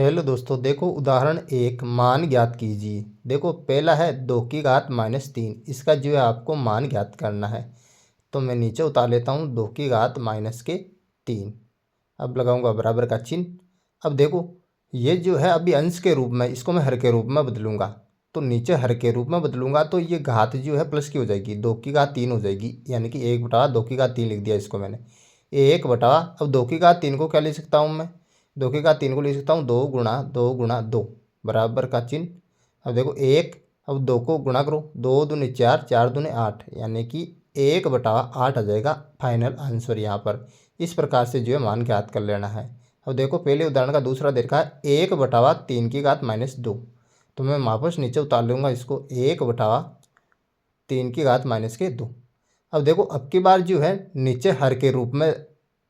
Hello दोस्तों, देखो उदाहरण एक मान ज्ञात कीजिए। देखो पहला है 2 की घात -3, इसका जो है आपको मान ज्ञात करना है। तो मैं नीचे उतार लेता हूँ 2 की घात -3। अब लगाऊंगा बराबर का चिन्ह। अब देखो ये जो है अभी अंश के रूप में, इसको मैं हर के रूप में बदलूंगा। तो नीचे हर के रूप में बदलूंगा तो ये घात जो है प्लस की हो जाएगी, 2 की घात 3 हो जाएगी, यानी कि 1/2 लिख दिया इसको मैंने। 1 बटा अब 2 की घात 3 को क्या लिख सकता हूँ मैं? 2 की घात 3 को लिख सकता हूँ 2 गुणा 2 बराबर का चिन्ह। अब देखो अब 2 को गुणा करो, 2 दूनी 4, 4 दूनी 8, यानी कि 1/8 आ जाएगा फाइनल आंसर यहाँ पर। इस प्रकार से जो है मान ज्ञात कर लेना है। अब देखो पहले उदाहरण का दूसरा देखा है 1/3 की घात -2। तो मैं वापस नीचे उतार लूँगा इसको 1/3 की घात -2। अब देखो अब की बार जो है नीचे हर के रूप में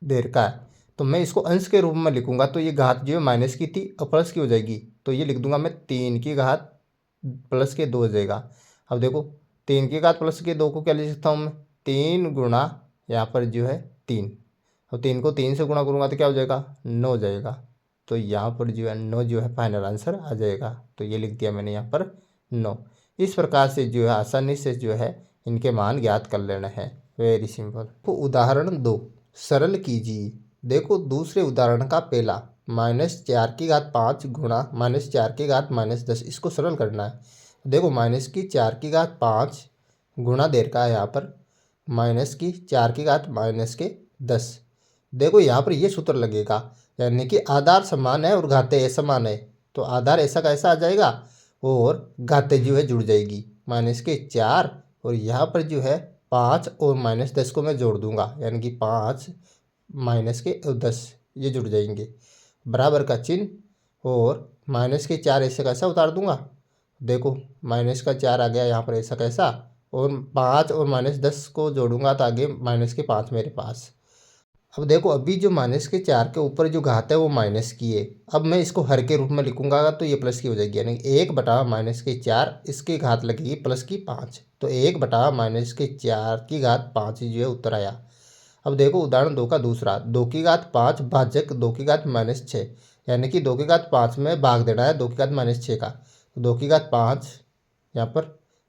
दे रखा है, तो मैं इसको अंश के रूप में लिखूंगा। तो ये घात जो है माइनस की थी और प्लस की हो जाएगी, तो ये लिख दूंगा मैं 3 की घात+2 हो जाएगा। अब देखो 3 की घात+2 को क्या लिख सकता हूँ मैं? 3 गुणा यहाँ पर जो है 3। अब 3 को 3 से गुणा करूँगा तो क्या हो जाएगा? 9 हो जाएगा। तो यहाँ पर जो है 9 जो है फाइनल आंसर आ जाएगा। तो ये लिख दिया मैंने यहाँ पर 9। इस प्रकार से जो है आसानी से जो है इनके मान ज्ञात कर लेना है। Very simple. तो उदाहरण 2 सरल कीजिए। देखो दूसरे उदाहरण का पहला -4 की घात 5 गुणा -4 की घात -10, इसको सरल करना है। देखो -4 की घात 5 गुणा दे रखा है यहाँ पर -4 की घात -10। देखो यहाँ पर ये सूत्र लगेगा, यानी कि आधार समान है और घातें असमान है। तो आधार ऐसा का ऐसा आ जाएगा और घातें जो है जुड़ जाएगी -4, और यहाँ पर जो है 5 और -10 को मैं जोड़ दूंगा, यानी कि 5 -10 ये जुड़ जाएंगे बराबर का चिन्ह, और -4 ऐसे कैसा उतार दूंगा। देखो -4 आ गया यहाँ पर ऐसा कैसा, और 5 और -10 को जोड़ूंगा तो आगे -5 मेरे पास। अब देखो अभी जो -4 के ऊपर जो घात है वो माइनस की है। अब मैं इसको हर के रूप में लिखूंगा तो ये प्लस की हो जाएगी, यानी 1/-4 इसकी घात लगेगी +5। तो 1/-4 की घात 5 जो है उत्तर आया। अब देखो उदाहरण 2 का दूसरा 2 की घात 5 भाजक 2 की घात -6, यानी कि 2 की घात 5 में भाग देना है 2 की घात -6 का। तो 2 की घात 5 यहाँ पर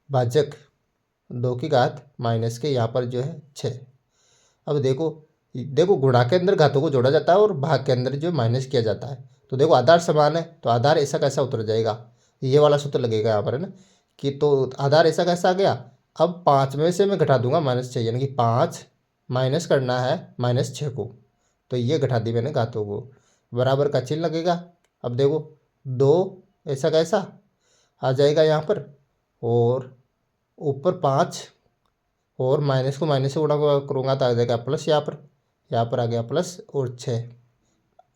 भाजक 2 की घात- यहाँ पर जो है 6। अब देखो देखो गुणा के अंदर घातों को जोड़ा जाता है और भाग के अंदर जो माइनस किया जाता है। तो देखो आधार समान है तो आधार ऐसा कैसा उतर जाएगा, ये वाला सूत्र लगेगा यहाँ पर, है ना। कि तो आधार ऐसा कैसा आ गया। अब 5 में से मैं घटा दूंगा -6, यानी कि 5 माइनस करना है -6 को। तो ये घटा दी मैंने घातों को, बराबर का चिन्ह लगेगा। अब देखो 2 ऐसा कैसा आ जाएगा यहाँ पर, और ऊपर 5, और माइनस को माइनस से गुणा करूँगा तो आ जाएगा प्लस, यहाँ पर आ गया प्लस और 6।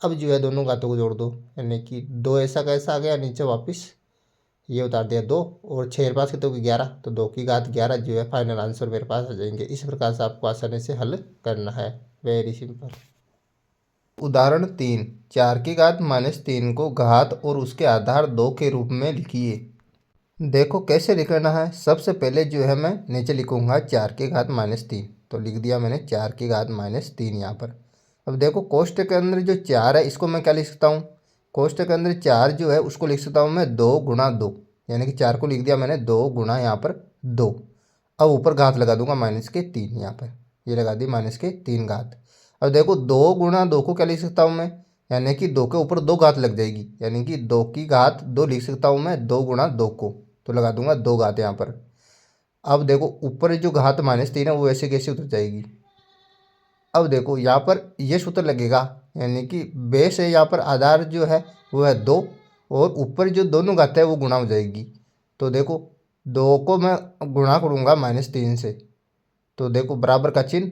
अब जो है दोनों घातों को जोड़ दो, यानी कि 2 ऐसा कैसा आ गया नीचे वापस, ये उतार दिया 2, और 6 मेरे पास कितने होगी 11, तो 2 की घात 11 जो है फाइनल आंसर मेरे पास आ जाएंगे। इस प्रकार से आपको आसानी से हल करना है। Very simple. उदाहरण 3 4 की घात-3 को घात और उसके आधार 2 के रूप में लिखिए। देखो कैसे लिखना है। सबसे पहले जो है मैं नीचे लिखूंगा 4 की घात-3, तो लिख दिया मैंने 4 की घात-3 यहाँ पर। अब देखो कोष्टक के अंदर जो 4 है इसको मैं क्या लिख सकता हूँ, कोष्टक के अंदर 4 जो है उसको लिख सकता हूँ मैं 2 गुणा 2, यानी कि 4 को लिख दिया मैंने 2 गुणा यहाँ पर 2। अब ऊपर घात लगा दूंगा -3 यहाँ पर, ये लगा दी -3 घात। अब देखो 2 गुणा 2 को क्या लिख सकता हूँ मैं, यानी कि 2 के ऊपर 2 घात लग जाएगी, यानी कि 2 की घात 2 लिख सकता हूँ मैं 2 गुणा 2 को, तो लगा दूंगा 2 घात यहाँ पर। अब देखो ऊपर जो घात -3 है वो ऐसे कैसे उतर जाएगी। अब देखो यहाँ पर ये सूत्र लगेगा, यानी कि बेस है यहाँ पर, आधार जो है वो है 2, और ऊपर जो दोनों घात है वो गुणा हो जाएगी। तो देखो 2 को मैं गुणा करूँगा -3 से, तो देखो बराबर का चिन्ह,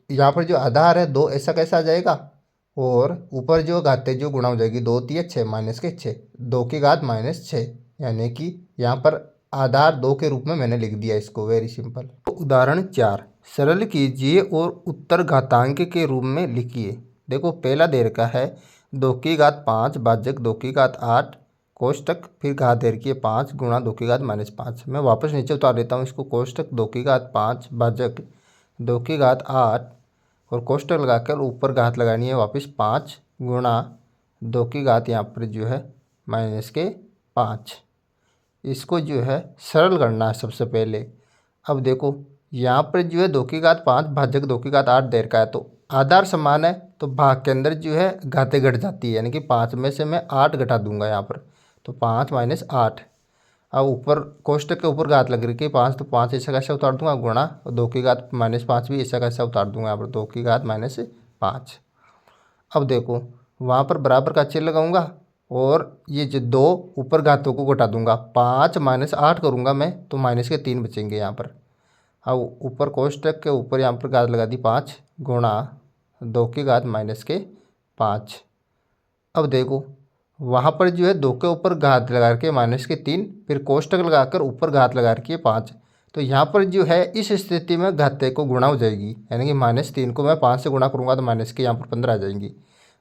यहाँ पर जो आधार है 2 ऐसा कैसा आ जाएगा, और ऊपर जो घातें जो गुणा हो जाएगी 2 × 3 = 6 -6, 2 की घात-6, यानी कि यहाँ पर आधार 2 के रूप में मैंने लिख दिया इसको। Very simple. तो उदाहरण 4 सरल कीजिए और उत्तर घातांक के रूप में लिखिए। देखो पहला दे रखा है 2 की घात 5 भाजक 2 की घात 8 कोष्टक, फिर घात दे रखी है 5 गुणा 2 की घात-5। मैं वापस नीचे उतार देता हूँ इसको, कोष्टक 2 की घात 5 भाजक 2 की घात 8, और कोष्टक लगाकर ऊपर घात लगानी है वापस 5 गुणा 2 की घात यहाँ पर जो है -5। इसको जो है सरल करना है सबसे पहले। अब देखो यहाँ पर जो है 2 की घात 5 भाजक 2 की घात 8 दे रखा है, तो आधार समान है तो भाग के अंदर जो है घातें घट जाती है, यानी कि 5 में से मैं 8 घटा दूंगा यहाँ पर, तो 5 - 8। अब ऊपर कोष्टक के ऊपर घात लग रही है 5, तो 5 ऐसा कैसे उतार दूंगा गुणा, और 2 की घात -5 भी ऐसा कैसे उतार दूंगा यहाँ पर 2 की घात -5। अब देखो वहाँ पर बराबर का चिन्ह लगाऊंगा और ये जो 2 ऊपर घातों को घटा दूंगा, 5 - 8 करूँगा मैं तो -3 बचेंगे यहाँ पर। अब ऊपर कोष्टक के ऊपर यहाँ पर घात लगा दी 5 गुणा 2 की घात -5। अब देखो वहाँ पर जो है 2 के ऊपर घात लगा के -3, फिर कोष्टक लगाकर ऊपर घात लगा रखी है 5, तो यहाँ पर जो है इस स्थिति में घाते को गुणा हो जाएगी, यानी कि -3 को मैं 5 से गुणा करूँगा तो माइनस के यहाँ पर 15 आ जाएंगी,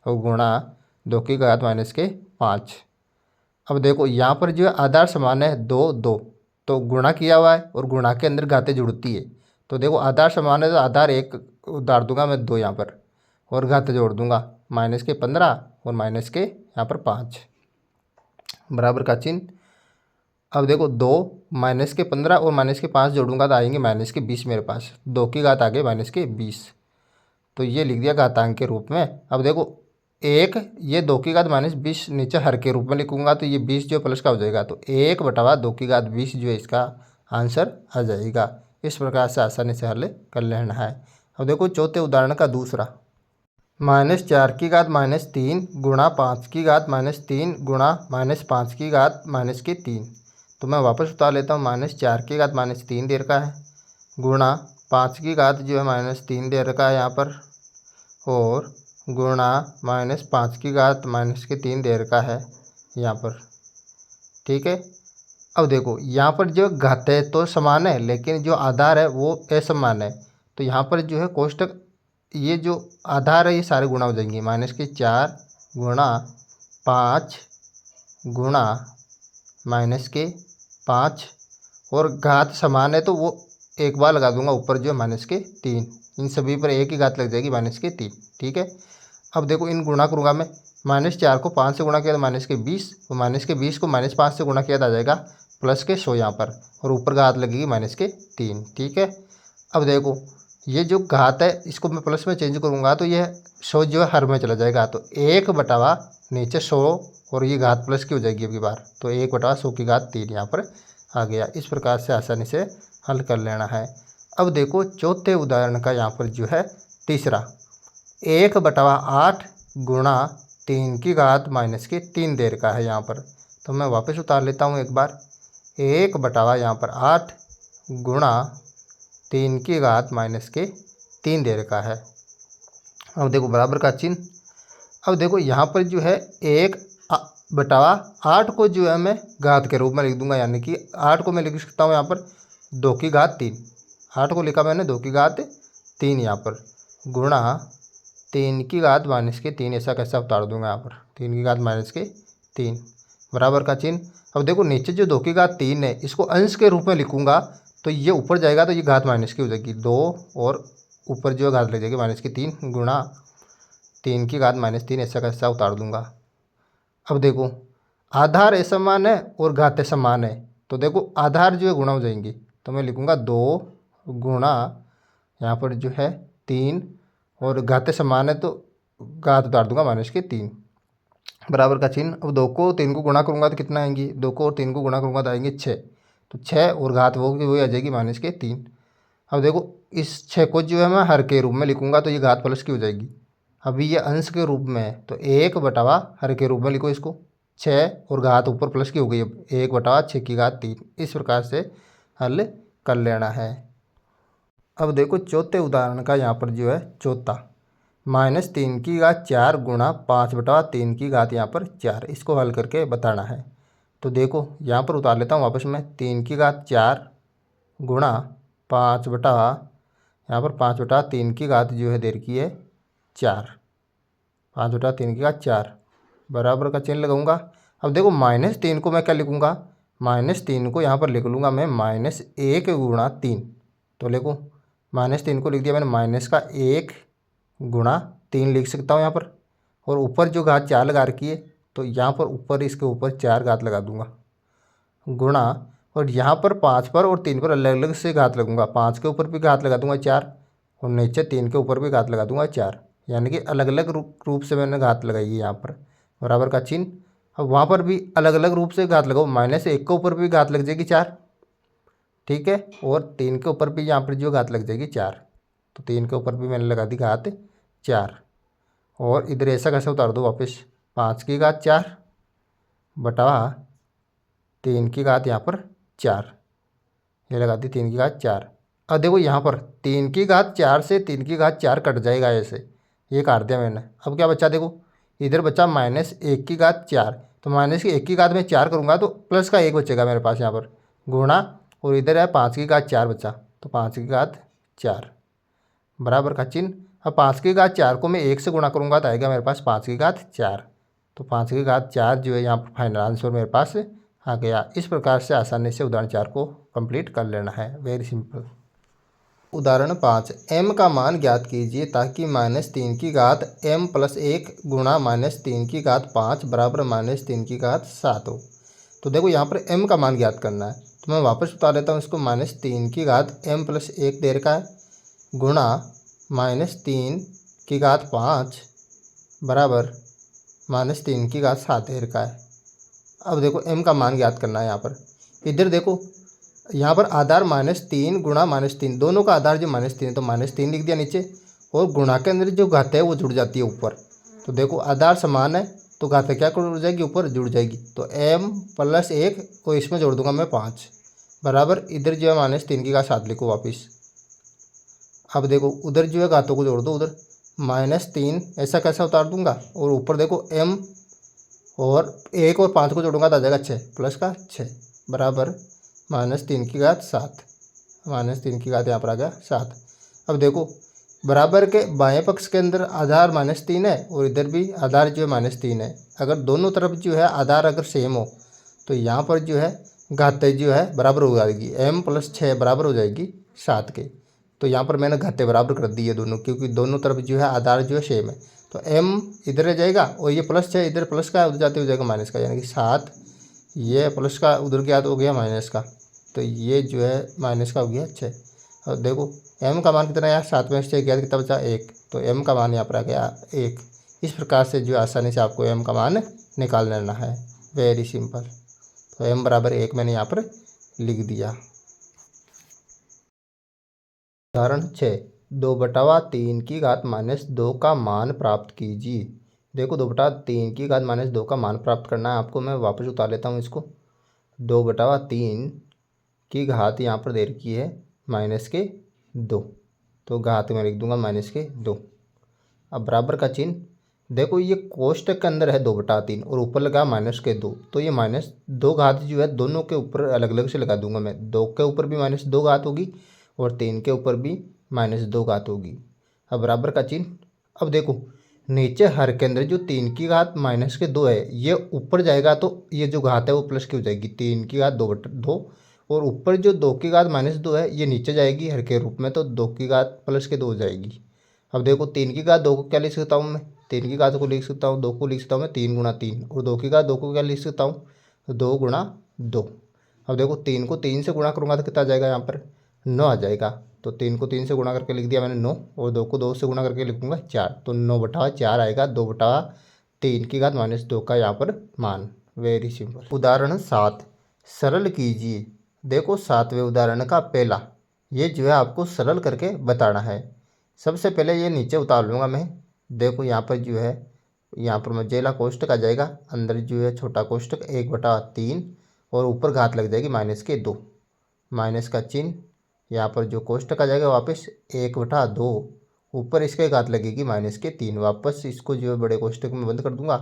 और गुणा 2 की घात -5। अब देखो यहाँ पर जो है आधार समान है 2 2, तो गुणा किया हुआ है और गुणा के अंदर घातें जुड़ती है, तो देखो आधार समान है तो आधार 1 उतार दूंगा मैं 2 यहाँ पर, और घातें जोड़ दूंगा -15 और यहाँ पर 5 बराबर का चिन्ह। अब देखो 2 -15 और -5 जोड़ूंगा तो आएंगे -20 मेरे पास, 2 की घात आगे -20, तो ये लिख दिया घातांक के रूप में। अब देखो एक ये 2 की घात -20 नीचे हर के रूप में लिखूंगा तो ये 20 जो प्लस का हो जाएगा, तो 1/2 की घात 20 जो है इसका आंसर आ जाएगा। इस प्रकार से आसानी से हल कर लेना है। अब देखो चौथे उदाहरण का दूसरा, -4 की घात -3 गुणा 5 की घात -3 गुणा -5 की घात -3। तो मैं वापस उतार लेता हूँ, -4 की घात -3 दे रखा है गुणा 5 की घात जो है -3 दे रखा है यहाँ पर, और गुणा -5 की घात -3 दे रखा है यहाँ पर, ठीक है। अब देखो यहाँ पर जो घातें तो समान है लेकिन जो आधार है वो असमान है, तो यहाँ पर जो है कोष्टक ये जो आधार है ये सारे गुणा हो जाएंगे, -4 गुणा 5 गुणा -5, और घात समान है तो वो एक बार लगा दूंगा ऊपर जो है -3, इन सभी पर एक ही घात लग जाएगी -3, ठीक है। अब देखो इन गुणा करूँगा मैं, -4 को 5 से गुणा किया तो -20, और -20 को -5 से गुणा किया तो आ जाएगा +100 यहाँ पर, और ऊपर घात लगेगी -3, ठीक है। अब देखो ये जो घात है इसको मैं प्लस में चेंज करूँगा तो यह 100 जो है हर में चला जाएगा, तो 1/, नीचे 100 और ये घात प्लस की हो जाएगी अगली बार, तो 1/100 की घात 3 यहाँ पर आ गया। इस प्रकार से आसानी से हल कर लेना है। अब देखो चौथे उदाहरण का यहाँ पर जो है तीसरा, 1/8 गुणा 3 की घात -3 दे रखा है यहाँ पर, तो मैं वापस उतार लेता हूँ एक बार, 1/, यहाँ पर 8 गुणा 3 की घात -3 दे रखा है। अब देखो बराबर का चिन्ह। अब देखो यहाँ पर जो है 1/8 को जो है मैं घात के रूप में लिख दूंगा, यानी कि 8 को मैं लिख सकता हूँ यहाँ पर 2 की घात 3, 8 को लिखा मैंने 2 की घात 3 यहाँ पर, गुणा 3 की घात -3, ऐसा कैसा उतार दूंगा यहाँ पर 3 की घात -3 बराबर का चिन्ह। अब देखो नीचे जो 2 की घात 3 है इसको अंश के रूप में लिखूंगा तो ये ऊपर जाएगा तो ये घात माइनस की हो जाएगी 2, और ऊपर जो घात लग जाएगी -3 गुणा 3 की घात -3, ऐसा कैसा उतार दूंगा। अब देखो आधार असमान है और घातें समान है, तो देखो आधार जो है गुणा हो जाएंगी, तो मैं लिखूंगा 2 गुणा यहाँ पर जो है 3, और घातें समान है तो घात उतार दूंगा -3 बराबर का चिन्ह। अब 2 को 3 को गुणा करूंगा तो कितना आएंगी, 2 को और 3 को गुणा करूंगा तो आएंगे 6, तो 6 और घात वो की वही आ जाएगी -3। अब देखो इस 6 को जो है मैं हर के रूप में लिखूंगा तो ये घात प्लस की हो जाएगी, अभी ये अंश के रूप में है तो 1/, हर के रूप में लिखो इसको, 6 और घात ऊपर प्लस की हो गई, अब 1/6 की घात 3, इस प्रकार से हल कर लेना है। अब देखो चौथे उदाहरण का यहाँ पर जो है चौथा, -3 की घात 4 गुणा 5/3 की घात यहाँ पर 4, इसको हल करके बताना है। तो देखो यहाँ पर उतार लेता हूँ वापस में, 3 की घात 4 गुणा 5 बटा यहाँ पर 5/3 की घात जो है दे रखी है 4, 5/3 की घात 4 बराबर का चिन्ह लगाऊंगा। अब देखो -3 को मैं क्या लिखूंगा, -3 को यहाँ पर लिख लूँगा मैं -1 गुणा 3, तो देखो -3 को लिख दिया मैंने -1 गुणा 3 लिख सकता हूँ यहाँ पर, और ऊपर जो घात 4 लगा रखी है तो यहाँ पर ऊपर इसके ऊपर 4 घात लगा दूंगा, गुणा, और यहाँ पर 5 पर और 3 पर अलग अलग से घात लगूंगा। 5 के ऊपर भी घात लगा दूंगा 4, और नीचे 3 के ऊपर भी घात लगा दूंगा 4, यानी कि अलग अलग रूप से मैंने घात लगाई है यहाँ पर, बराबर का चिन्ह। अब वहाँ पर भी अलग अलग रूप से घात लगाओ, -1 के ऊपर भी घात लग जाएगी 4, ठीक है, और 3 के ऊपर भी यहाँ पर जो घात लग जाएगी 4, तो 3 के ऊपर भी मैंने लगा दी घात 4, और इधर ऐसा कैसे उतार दो वापस, 5 की घात 4 बटा 3 की घात यहाँ पर 4, ये लगा दी 3 की घात 4। अब देखो यहाँ पर 3 की घात 4 से 3 की घात 4 कट जाएगा ऐसे, ये काट दिया मैंने। अब क्या बचा, देखो इधर बचा -1 की घात 4, तो -1 की घात में 4 करूँगा तो प्लस का 1 बचेगा मेरे पास यहाँ पर, गुणा, और इधर है 5 की घात 4 बचा, तो 5 की घात 4 बराबर का चिन्ह। अब 5 की घात 4 को मैं 1 से गुणा करूँगा तो आएगा मेरे पास 5 की घात 4, तो 5 की घात 4 जो है यहाँ पर फाइनल आंसर मेरे पास आ गया। इस प्रकार से आसानी से उदाहरण 4 को कंप्लीट कर लेना है, वेरी सिंपल। उदाहरण 5, m का मान ज्ञात कीजिए ताकि -3 की घात m + 1 गुणा -3 की घात 5 बराबर -3 की घात 7 हो। तो देखो यहाँ पर m का मान ज्ञात करना है, तो मैं वापस बता देता हूँ इसको। -3 की घात m + 1 दे रखा है, गुणा -3 की घात 5 बराबर -3 की घात 7 दे रखा है। अब देखो m का मान ज्ञात करना है यहाँ पर। इधर देखो यहाँ पर आधार -3 गुणा -3, दोनों का आधार जो -3 है तो -3 लिख दिया नीचे, और गुणा के अंदर जो घात है वो जुड़ जाती है ऊपर। तो देखो आधार समान है तो घात क्या जुड़ जाएगी, ऊपर जुड़ जाएगी, तो m + 1 को इसमें जोड़ दूंगा मैं 5 बराबर, इधर जो है -3 की घात 7 लिखो वापिस। अब देखो उधर जो है घातों को जोड़ दो, उधर -3 ऐसा कैसा उतार दूंगा, और ऊपर देखो m और 1 और 5 को जोड़ूंगा तो आ जाएगा 6, प्लस का 6 बराबर -3 की घात 7, -3 की घात यहाँ पर आ गया 7। अब देखो बराबर के बाएं पक्ष के अंदर आधार -3 है और इधर भी आधार जो है -3 है। अगर दोनों तरफ जो है आधार अगर सेम हो तो यहाँ पर जो है घातें जो है बराबर हो जाएगी, m + 6 बराबर हो जाएगी 7 के। तो यहाँ पर मैंने घातें बराबर कर दी है दोनों, क्योंकि दोनों तरफ जो है आधार जो है सेम है। तो m इधर रह जाएगा और ये +6 इधर प्लस का उधर जाते हो जाएगा माइनस का, यानी कि 7, ये प्लस का उधर गया तो हो गया माइनस का, तो ये जो है माइनस का हो गया 6। और देखो m का मान कितना है, 7 में से 6 गया तो कितना बचा 1, तो m का मान यहाँ पर आ गया 1। इस प्रकार से जो आसानी से आपको m का मान निकाल लेना है, वेरी सिंपल। तो m बराबर 1 मैंने यहाँ पर लिख दिया। उदाहरण 6, 2/3 की घात -2 का मान प्राप्त कीजिए। देखो 2/3 की घात -2 का मान प्राप्त करना है आपको, मैं वापस उतार लेता हूँ इसको। 2/3 की घात यहाँ पर दे रखी है -2, तो घात में लिख दूंगा -2। अब बराबर का चिन्ह, देखो ये कोष्टक के अंदर है 2/3 और ऊपर लगा -2, तो ये -2 घात जो है दोनों के ऊपर अलग अलग से लगा दूंगा मैं। 2 के ऊपर भी -2 घात होगी और 3 के ऊपर भी -2 घात होगी। अब बराबर का चिन्ह, अब देखो नीचे हर के अंदर जो 3 की घात -2 है ये ऊपर जाएगा तो ये जो घात है वो प्लस की हो जाएगी, 3 की घात 2/2, और ऊपर जो 2 की घात -2 है ये नीचे जाएगी हर के रूप में, तो 2 की घात प्लस के 2 हो जाएगी। अब देखो 3 की घात 2 को क्या लिख सकता हूँ मैं, 3 की घात को लिख सकता हूँ 2 को लिख सकता हूँ मैं 3 × 3, और 2 की घात 2 को क्या लिख सकता हूँ 2 × 2। अब देखो 3 को 3 से गुणा करूँगा तो कितना आ जाएगा, यहाँ पर 9 आ जाएगा, तो 3 को 3 से गुणा करके लिख दिया मैंने 9, और 2 को 2 से गुणा करके लिखूँगा 4, तो 9/4 आएगा 2/3 की घात -2 का यहाँ पर मान, वेरी सिंपल। उदाहरण 7, सरल कीजिए। देखो 7वें उदाहरण का पहला, ये जो है आपको सरल करके बताना है। सबसे पहले ये नीचे उतार लूँगा मैं। देखो यहाँ पर जो है, यहाँ पर मझेला कोष्टक आ जाएगा, अंदर जो है छोटा कोष्टक 1/3 और ऊपर घात लग जाएगी -2, माइनस का चिन्ह, यहाँ पर जो कोष्टक आ जाएगा वापस 1/2, ऊपर इसके घात लगेगी -3, वापस इसको जो है बड़े कोष्टक में बंद कर दूंगा।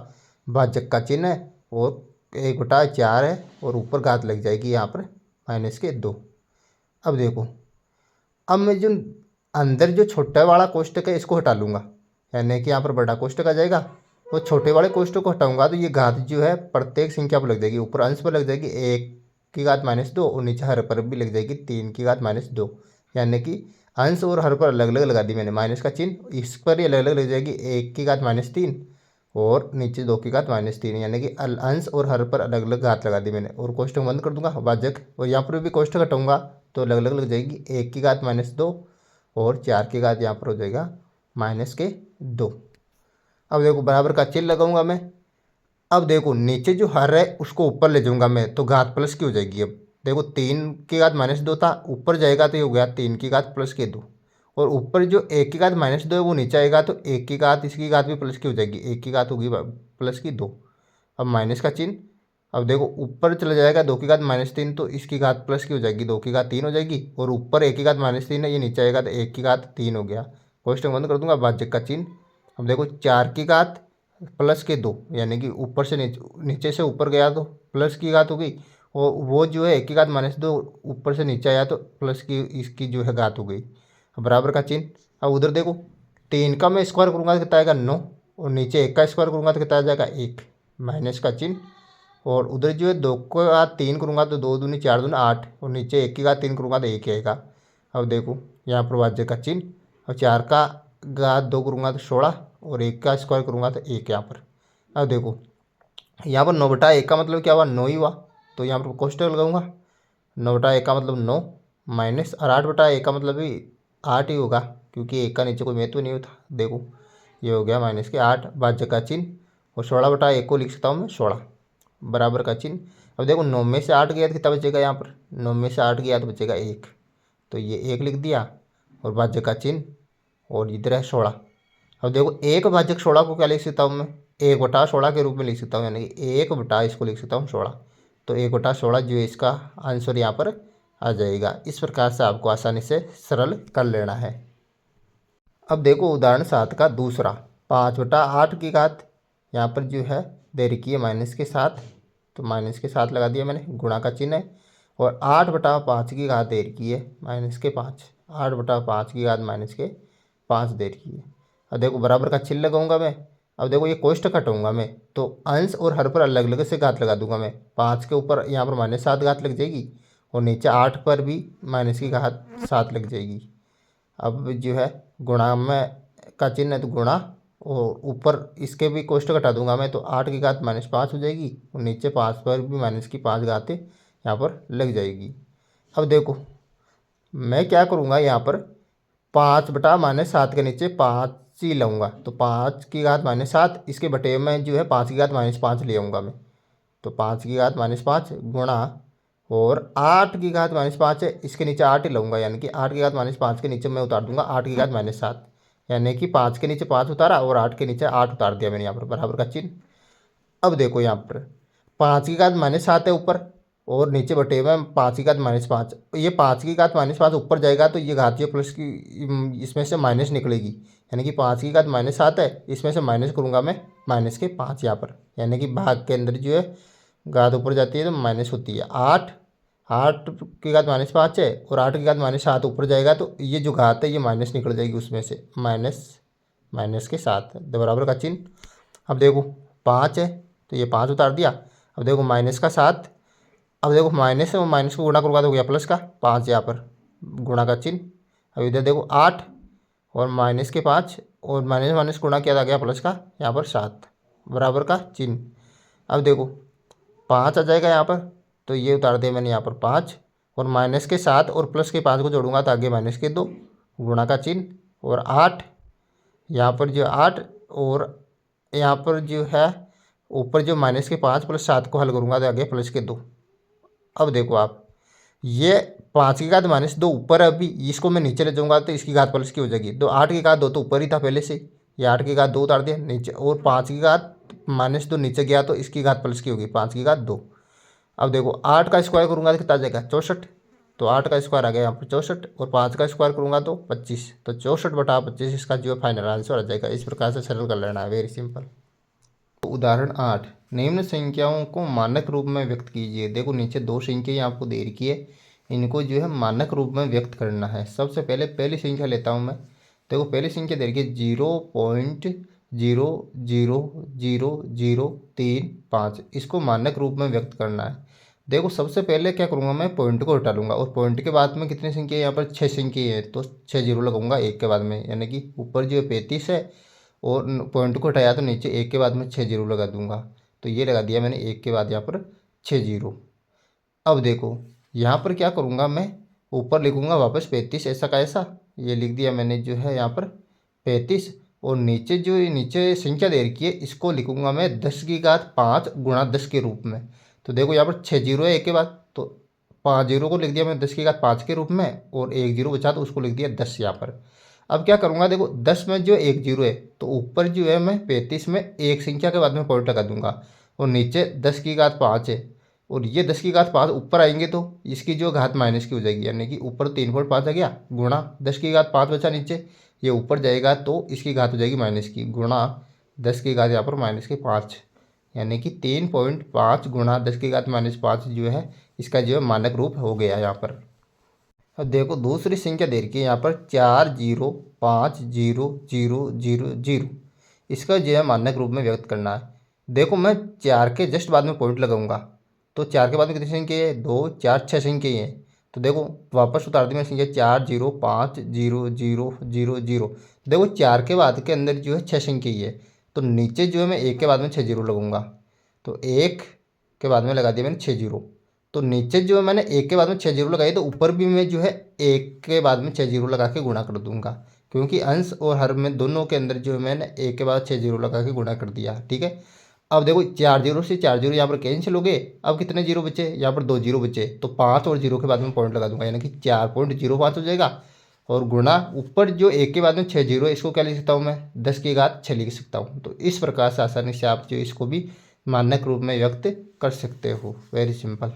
भाजक का चिन्ह है और 1/4 है और ऊपर घात लग जाएगी यहाँ पर -2। अब देखो, अब मैं जो अंदर जो छोटा वाला कोष्टक है इसको हटा लूँगा, यानी कि यहाँ पर बड़ा कोष्टक आ जाएगा, वो छोटे वाले कोष्टक को हटाऊंगा तो ये घात जो है प्रत्येक संख्या पर लग जाएगी, ऊपर अंश पर लग जाएगी 1 की घात -2 और नीचे हर पर भी लग जाएगी 3 की घात -2, यानी कि अंश और हर पर अलग अलग लगा दी मैंने, माइनस का चिन्ह, इस पर ही अलग अलग लग जाएगी 1 की घात -3 और नीचे 2 की घात -3, यानी कि अंश और हर पर अलग अलग घात लगा दी मैंने और कोष्टक बंद कर दूंगा भाजक। और यहाँ पर भी कोष्टक हटाऊंगा तो अलग अलग लग जाएगी, 1 की घात-2 और 4 की घात यहाँ पर हो जाएगा -2। अब देखो बराबर का चिन्ह लगाऊंगा मैं। अब देखो नीचे जो हर है उसको ऊपर ले जाऊंगा मैं, तो घात प्लस की हो जाएगी। अब देखो 3 की घात-2 था, ऊपर जाएगा तो ये हो गया 3 की घात+2। और ऊपर जो 1 की घात-2 है वो नीचे आएगा तो 1 की घात, इसकी घात भी प्लस की हो जाएगी, 1 की घात होगी +2। अब माइनस का चिन्ह। अब देखो ऊपर चला जाएगा 2 की घात-3, तो इसकी घात प्लस की हो जाएगी, 2 की घात 3 हो जाएगी। और ऊपर 1 की घात-3 है, ये नीचे आएगा तो 1 की घात 3 हो गया। क्वेश्चन बंद कर दूंगा, भाज्य का चिन्ह। अब देखो 4 की घात+2, यानी कि ऊपर से नीचे से ऊपर गया तो प्लस की घात हो गई, और वो जो है 1 की घात-2 ऊपर से नीचे आया तो प्लस की इसकी जो है घात हो गई। बराबर का चिन्ह। अब उधर देखो 3 का मैं स्क्वायर करूँगा तो कितना आएगा 9, और नीचे 1 का स्क्वायर करूँगा तो कितना आ जाएगा 1, माइनस का चिन्ह। और उधर जो है 2 की घात 3 करूँगा तो 2 दूनी 4 दूनी 8, और नीचे 1 की घात 3 करूँगा तो 1 आएगा। अब देखो यहाँ पर भाज्य का चिन्ह। और 4 का घात 2 करूँगा तो 16, और 1 का स्क्वायर करूँगा तो 1 यहाँ पर। अब देखो यहाँ पर 9/1 का मतलब क्या हुआ, 9 ही हुआ, तो यहाँ पर कोष्टक लगाऊंगा। 9/1 का मतलब 9 माइनस, और 8/1 का मतलब भी 8 ही होगा, क्योंकि 1 का नीचे कोई महत्व नहीं होता। देखो ये हो गया -8, भाज्य का चिन्ह। और 16/1 को लिख सकता हूँ मैं 16, बराबर का चिन्ह। अब देखो 9 में से 8 गया तो कितना बचेगा, यहाँ पर 9 में से 8 गया तो बचेगा 1, तो ये 1 लिख दिया, और भाज्य का चिन्ह। और इधर है 16। अब देखो 1/16 को क्या लिख सकता हूँ मैं, 1/16 के रूप में लिख सकता हूँ, यानी कि 1 इसको लिख सकता हूँ 16, तो 1/16 जो है इसका आंसर यहाँ पर आ जाएगा। इस प्रकार से आपको आसानी से सरल कर लेना है। अब देखो उदाहरण 7 का दूसरा, 5/8 की घात, यहाँ पर जो है दे रखी है -7, तो -7 लगा दिया मैंने, गुणा का चिन्ह है। और 8/5 की घात दे रखी है -5, 8/5 की घात -5 दे रखी है। अब देखो बराबर का चिन्ह लगाऊंगा मैं। अब देखो ये कोष्टक हटाऊंगा मैं, तो अंश और हर पर अलग अलग से घात लगा दूंगा मैं। 5 के ऊपर यहाँ पर -7 घात लग जाएगी, और नीचे 8 पर भी -7 लग जाएगी। अब जो है गुणा में का चिन्ह है तो गुणा, और ऊपर इसके भी कोष्टक हटा दूंगा मैं, तो 8 की घात -5 हो जाएगी, और नीचे 5 पर भी -5 घातें यहाँ पर लग जाएगी। अब देखो मैं क्या करूँगा, यहाँ पर 5/-7 के नीचे 5 ही लूँगा, तो 5 की घात-7, इसके बटे में जो है 5 की घात-5 ले आऊँगा मैं, तो 5 की घात-5 गुणा, और 8 की घात-5 है, इसके नीचे 8 ही लूँगा, यानी कि 8 की घात-5 के नीचे मैं उतार दूंगा 8 की घात-7, यानी कि 5 के नीचे 5 उतारा और 8 के नीचे 8 उतार दिया मैंने यहाँ पर, बराबर का चिन्ह। अब देखो यहाँ पर 5 की घात-7 है ऊपर, और नीचे बटे में 5 की घात-5, ये 5 की घात-5 ऊपर जाएगा तो ये घातीय प्लस की इसमें से माइनस निकलेगी, यानी कि 5 की घात-7 है, इसमें से माइनस करूँगा मैं -5 यहाँ पर, यानी कि भाग के अंदर जो है घात ऊपर जाती है तो माइनस होती है। 8 की घात-5 है, और 8 की घात-7 ऊपर जाएगा तो ये जो घात है ये माइनस निकल जाएगी उसमें से, माइनस के साथ बराबर का चिन्ह। अब देखो 5 है तो ये 5 उतार दिया। अब देखो -7, अब देखो माइनस है, माइनस को गुणा करूँगा तो हो गया प्लस का 5 यहाँ पर, गुणा का चिन्ह। अब इधर देखो 8 और -5, और माइनस गुणा किया था गया प्लस का यहाँ पर 7, बराबर का चिन्ह। अब देखो 5 आ जाएगा यहाँ पर, तो ये उतार दिया मैंने यहाँ पर 5, और -7 और +5 को जोड़ूंगा तो आगे -2, गुणा का चिन्ह। और 8 यहाँ पर जो 8, और यहाँ पर जो है ऊपर जो -5 + 7 को हल करूँगा तो आगे +2। अब देखो आप ये 5 की घात-2 ऊपर है, अभी इसको मैं नीचे ले जाऊँगा तो इसकी घात प्लस की हो जाएगी, तो 8 की घात 2 तो ऊपर ही था पहले से, ये 8 की घात 2 उतार दिया नीचे, और 5 की घात-2 नीचे गया तो इसकी घात प्लस की होगी 5 की घात 2। अब देखो 8 का स्क्वायर करूँगा तो कितना आ जाएगा 64, तो 8 का स्क्वायर आ गया यहाँ पर 64, और 5 का स्क्वायर करूँगा तो 25, तो 64/25 इसका जो फाइनल आंसर आ जाएगा। इस प्रकार से सरल कर लेना है, वेरी सिंपल। उदाहरण 8, निम्न संख्याओं को मानक रूप में व्यक्त कीजिए। देखो नीचे 2 संख्याएं आपको दे रखी है, इनको जो है मानक रूप में व्यक्त करना है। सबसे पहले पहली संख्या लेता हूँ मैं। देखो पहली संख्या दे रखी है 0.00003 5, इसको मानक रूप में व्यक्त करना है। देखो सबसे पहले क्या करूँगा, मैं पॉइंट को हटा लूँगा, और पॉइंट के बाद में कितनी संख्या है यहाँ पर 6 संख्या है, तो 6 जीरो लगाऊंगा 1 के बाद में, यानी कि ऊपर जो है 35 है और पॉइंट को हटाया तो नीचे 1 के बाद में 6 जीरो लगा दूंगा। तो ये लगा दिया मैंने 1 के बाद यहाँ पर 6 जीरो। अब देखो यहाँ पर क्या करूँगा मैं, ऊपर लिखूँगा वापस 35 ऐसा का ऐसा, ये लिख दिया मैंने जो है यहाँ पर 35। और नीचे जो नीचे संख्या दे रखी है इसको लिखूँगा मैं 10 की घात 5 गुणा 10 के रूप में। तो देखो यहाँ पर 6 जीरो है एक के बाद, तो 5 जीरो को लिख दिया मैं 10 की घात 5 के रूप में, और 1 जीरो बचा तो उसको लिख दिया 10 यहाँ पर। अब क्या करूँगा, देखो 10 में जो 1 जीरो है तो ऊपर जो है मैं 35 में एक संख्या के बाद में पॉइंट लगा दूंगा, और नीचे 10 की घात 5 है, और ये 10 की घात 5 ऊपर आएंगे तो इसकी जो घात माइनस की हो जाएगी, यानी कि ऊपर 3.5 आ गया गुणा 10 की घात 5 बचा नीचे, ये ऊपर जाएगा तो इसकी घात हो जाएगी माइनस की, गुणा 10 की घात यहाँ पर माइनस के 5, यानी कि 3.5 गुणा 10 की घात -5 जो है इसका जो है मानक रूप हो गया यहाँ पर। अब देखो दूसरी संख्या दे रखी है यहाँ पर 40500000, इसका जो है मानक रूप में व्यक्त करना है। देखो मैं 4 के जस्ट बाद में पॉइंट लगाऊंगा, तो 4 के बाद में कितनी संख्या है, 2 4 6 संख्या ही है। तो देखो वापस उतार दी मैंने संख्या 40500000। देखो 4 के बाद के अंदर जो है 6 संख्या ही है, तो नीचे जो है मैं 1 के बाद में 6 जीरो लगूंगा, तो 1 के बाद में लगा दिया मैंने 6 जीरो। तो नीचे जो है मैंने 1 के बाद में 6 जीरो लगाई, तो ऊपर भी मैं जो है 1 के बाद में 6 जीरो लगा के गुणा कर दूंगा, क्योंकि अंश और हर में दोनों के अंदर जो है मैंने 1 के बाद 6 जीरो लगा के गुणा कर दिया। ठीक है, अब देखो 4 जीरो से 4 जीरो यहाँ पर कैंसिल हो गए, अब कितने जीरो बचे, यहाँ पर 2 जीरो बचे, तो 5 और जीरो के बाद में पॉइंट लगा दूंगा, यानी कि 4.05 हो जाएगा, और गुणा ऊपर जो 1 के बाद में 6 जीरो है इसको क्या लिख सकता हूँ मैं, 10 की घात 6 लिख सकता हूँ। तो इस प्रकार से आसानी से आप जो इसको भी मानक रूप में व्यक्त कर सकते हो, वेरी सिंपल।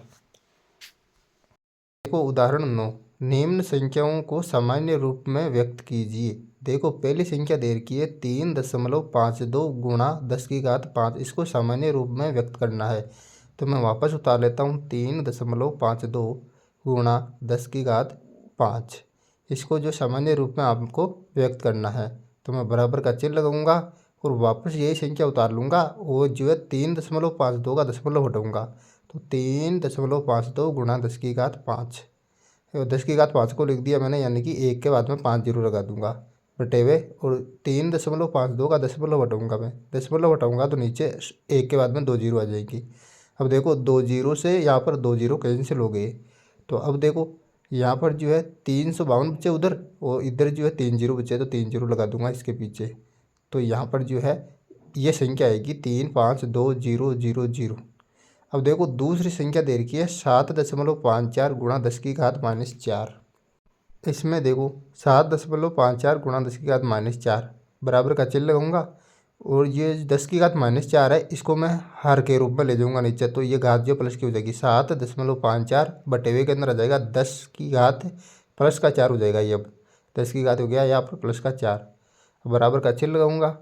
देखो उदाहरण 9, निम्न संख्याओं को सामान्य रूप में व्यक्त कीजिए। देखो पहली संख्या दे रखी है 3.52 गुणा 10 की घात 5, इसको सामान्य रूप में व्यक्त करना है। तो मैं वापस उतार लेता हूँ 3.52 गुणा 10 की घात 5, इसको जो सामान्य रूप में आपको व्यक्त करना है। तो मैं बराबर का चिन्ह लगाऊंगा और वापस यही संख्या उतार लूँगा, और जो है 3.52 का दशमलव हटाऊँगा, तो 3.52 गुणा 10 की घात 5, 10 की घात 5 को लिख दिया मैंने, यानी कि 1 के बाद में 5 जीरो लगा दूंगा बटे हुए, और 3.52 का दशमलव हटाऊँगा, मैं दशमलव हटाऊँगा तो नीचे 1 के बाद में 2 जीरो आ जाएगी। अब देखो 2 जीरो से यहाँ पर 2 जीरो कैंसिल हो गए, तो अब देखो यहाँ पर जो है 352 बचे उधर, और इधर जो है 3 जीरो बचे, तो 3 जीरो लगा दूंगा इसके पीछे। तो यहाँ पर जो है ये संख्या आएगी 3520000। अब देखो दूसरी संख्या दे रखी है 7.54 गुणा 10 की घात -4। इसमें देखो 7.54 गुणा 10 की घात -4 बराबर का चिन्ह लगाऊंगा, और ये 10 की घात -4 है इसको मैं हर के रूप में ले जाऊंगा नीचे, तो ये घात जो प्लस की हो जाएगी, 7.54 बटे हुए के अंदर आ जाएगा 10 की घात प्लस का 4 हो जाएगा। ये अब 10 की घात हो गया यहाँ पर प्लस का 4, बराबर का चिन्ह लगाऊंगा।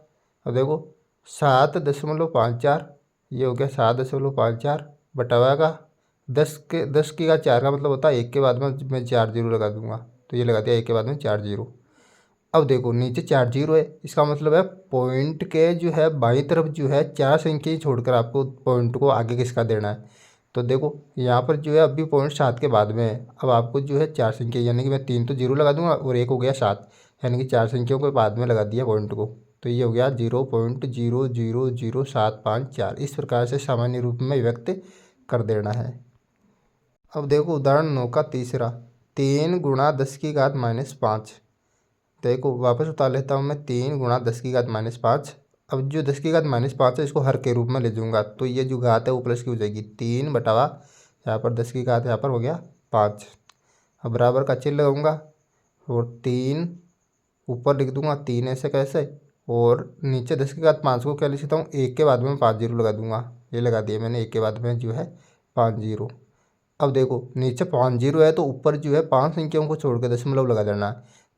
अब देखो 7.54 ये हो गया 7.54 बटा हुआ का 10 की घात 4 का मतलब होता है 1 के बाद में मैं 4 जीरो लगा दूंगा, तो ये लगा दिया 1 के बाद में 4 जीरो। अब देखो नीचे 4 जीरो है, इसका मतलब है पॉइंट के जो है बाईं तरफ जो है 4 संख्या ही छोड़कर आपको पॉइंट को आगे किसका देना है। तो देखो यहाँ पर जो है अभी पॉइंट 7 के बाद में है, अब आपको जो है 4 संख्या, यानी कि मैं 3 तो जीरो लगा दूंगा और 1 हो गया 7, यानी कि 4 संख्याओं के बाद में लगा दिया पॉइंट को, तो ये हो गया 0.0000754। इस प्रकार से सामान्य रूप में व्यक्त कर देना है। अब देखो उदाहरण 9 का तीसरा, 3 गुणा 10 की घात -5। देखो वापस उतार लेता हूँ मैं 3 गुणा 10 की घात -5। अब जो 10 की घात -5 है इसको हर के रूप में ले जाऊँगा, तो ये जो घात है वो प्लस की हो जाएगी, 3 बटावा यहाँ पर 10 की घात यहाँ पर हो गया 5। अब बराबर का चिन्ह लगाऊंगा और 3 ऊपर लिख दूंगा, 3 ऐसे कैसे, और नीचे 10 की घात 5 को क्या लिख सकता हूँ, 1 के बाद में 5 जीरो लगा दूंगा, ये लगा दिया मैंने 1 के बाद में जो है 5 जीरो। अब देखो नीचे 5 जीरो है तो ऊपर जो है 5 संख्याओं को छोड़ के दशमलव लगा देना है,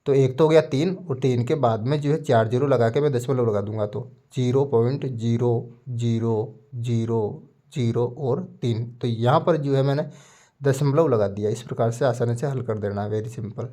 तो एक तो हो गया 3, और 3 के बाद में जो है 4 जीरो लगा के मैं दशमलव लगा दूंगा, तो 0.0000 और 3, तो यहाँ पर जो है मैंने दशमलव लगा दिया। इस प्रकार से आसानी से हल कर देना है, वेरी सिंपल।